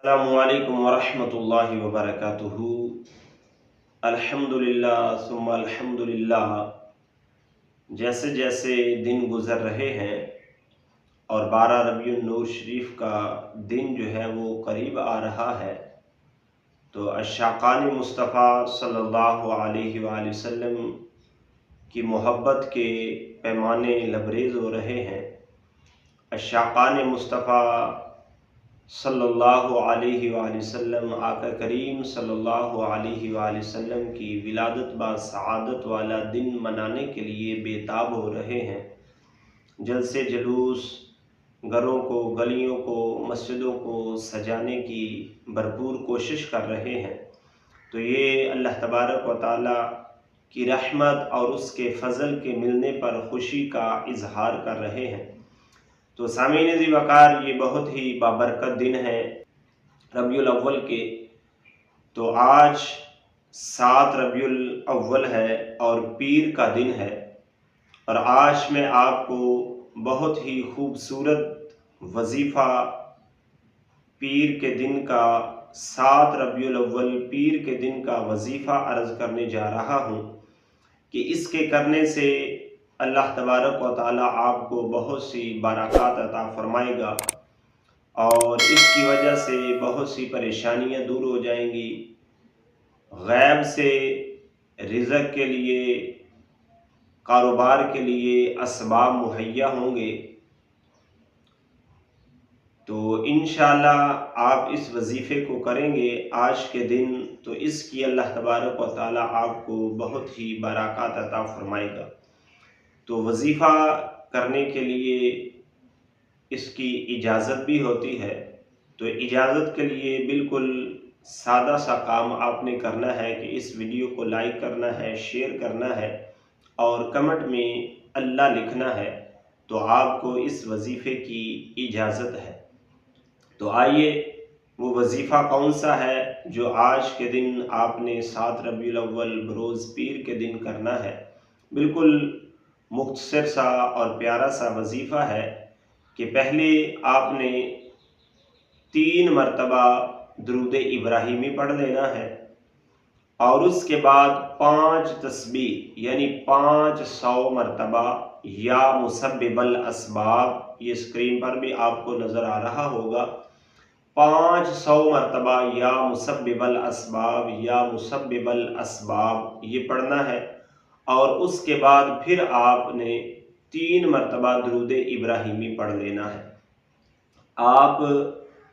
अस्सलामुअलैकुम वरहमतुल्लाहि वबरकातुहू। अल्हम्दुलिल्लाह सुम्मा अल्हम्दुलिल्लाह। जैसे जैसे दिन गुज़र रहे हैं और 12 रबीउन नूर शरीफ का दिन जो है वो करीब आ रहा है, तो अशाक़ान मुस्तफ़ा सल्लल्लाहु अलैहि वसल्लम की मोहब्बत के पैमाने लबरेज़ हो रहे हैं। अशाक़ान मुस्तफ़ा सल्लल्लाहु अलैहि वसल्लम आका करीम सल्लल्लाहु अलैहि वसल्लम की विलादत बा सआदत वाला दिन मनाने के लिए बेताब हो रहे हैं। जलसे जुलूस, घरों को, गलियों को, मस्जिदों को सजाने की भरपूर कोशिश कर रहे हैं। तो ये अल्लाह तबारक व तआला की रहमत और उसके फ़ज़ल के मिलने पर खुशी का इजहार कर रहे हैं। तो सामीन ज़ी वक़ार, ये बहुत ही बाबरकत दिन है रबीउल अव्वल के। तो आज 7 रबीउल अव्वल है और पीर का दिन है, और आज मैं आपको बहुत ही खूबसूरत वजीफ़ा पीर के दिन का, 7 रबीउल अव्वल पीर के दिन का वजीफ़ा अर्ज़ करने जा रहा हूँ कि इसके करने से अल्लाह तबारक व तआला आपको बहुत सी बरक़ात अता फ़रमाएगा और इसकी वजह से बहुत सी परेशानियां दूर हो जाएंगी। गैब से रिज़्क़ के लिए, कारोबार के लिए असबाब मुहैया होंगे। तो इंशाअल्लाह आप इस वजीफ़े को करेंगे आज के दिन, तो इसकी अल्लाह तबारक व तआला आपको बहुत ही बरक़ात अता फ़रमाएगा। तो वजीफ़ा करने के लिए इसकी इजाज़त भी होती है। तो इजाज़त के लिए बिल्कुल सादा सा काम आपने करना है कि इस वीडियो को लाइक करना है, शेयर करना है और कमेंट में अल्लाह लिखना है, तो आपको इस वजीफ़े की इजाज़त है। तो आइए, वो वजीफ़ा कौन सा है जो आज के दिन आपने 7 रबीउल अव्वल बरोज़ पीर के दिन करना है। बिल्कुल मुख्तसर सा और प्यारा सा वजीफ़ा है कि पहले आपने 3 मरतबा दुरूद इब्राहिमी पढ़ लेना है और उसके बाद 5 तस्बीह यानी 500 मरतबा या मुसब्बिबल असबाब, ये स्क्रीन पर भी आपको नज़र आ रहा होगा, 500 मरतबा या मुसब्बिबल असबाब या मुसब्बिबल असबाब ये पढ़ना है। और उसके बाद फिर आपने 3 मरतबा दुरूद इब्राहिमी पढ़ लेना है। आप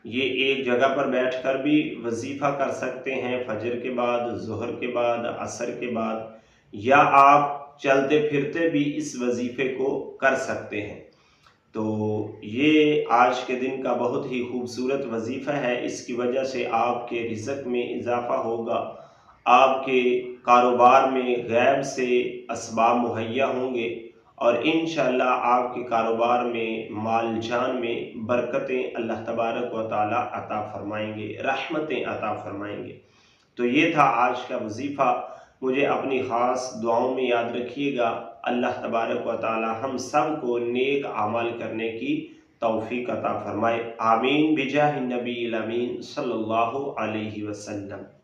ये एक जगह पर बैठकर भी वजीफ़ा कर सकते हैं, फजर के बाद, ज़ोहर के बाद, असर के बाद, या आप चलते फिरते भी इस वजीफ़े को कर सकते हैं। तो ये आज के दिन का बहुत ही खूबसूरत वजीफ़ा है। इसकी वजह से आपके रिज़्क़ में इजाफ़ा होगा, आपके कारोबार में गैब से असबाब मुहैया होंगे और इंशाअल्लाह आपके कारोबार में, माल जान में बरकतें अल्लाह तबारक व तआला अता फ़रमाएंगे, रहमतें अता फ़रमाएंगे। तो ये था आज का वजीफ़ा। मुझे अपनी ख़ास दुआओं में याद रखिएगा। अल्लाह तबारक व तआला हम सब को नेक अमाल करने की तौफ़ीक़ अता फ़रमाए। आमीन बिजाहि नबील अमीन सल्लल्लाहु अलैहि वसल्लम।